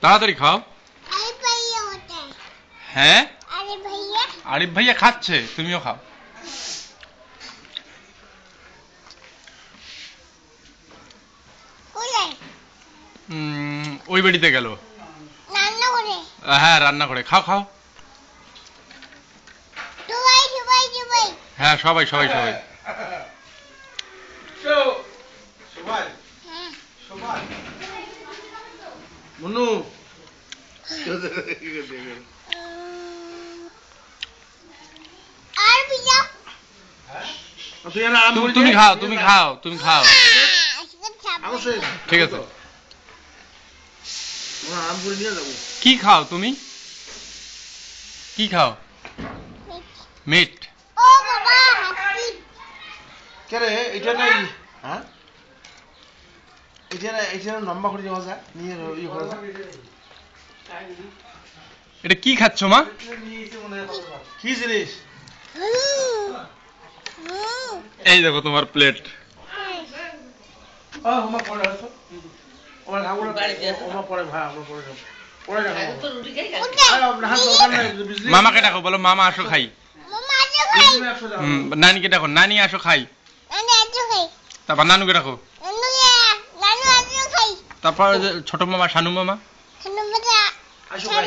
তাড়াতাড়ি খাও। হ্যাঁ আরিফ ভাইয়া খাচ্ছে, তুমিও খাও। ওই বাড়িতে গেল। হ্যাঁ রান্না করে। খাও খাও। হ্যাঁ সবাই সবাই সবাই। মনু তুমি খাও তুমি খাও তুমি খাও। ঠিক আছে। কি খাও তুমি? কি খাও? মিট। কেরে এটা নাই হ্যাঁ এটা লম্বা করে যাওয়া যায় নিয়ে ইয়ে করা যায়। এটা কি খাচ্ছ মা? কি জিনিস? এই দেখো তোমার প্লেট। মামাকে ডাকো, বলো মামা আসো খাই। নানিকে ডাকো, নানি আসো খাই। তারপর নানুকে ডাকো। তারপর ছোট মামা, শানু মামা। আসো খাই।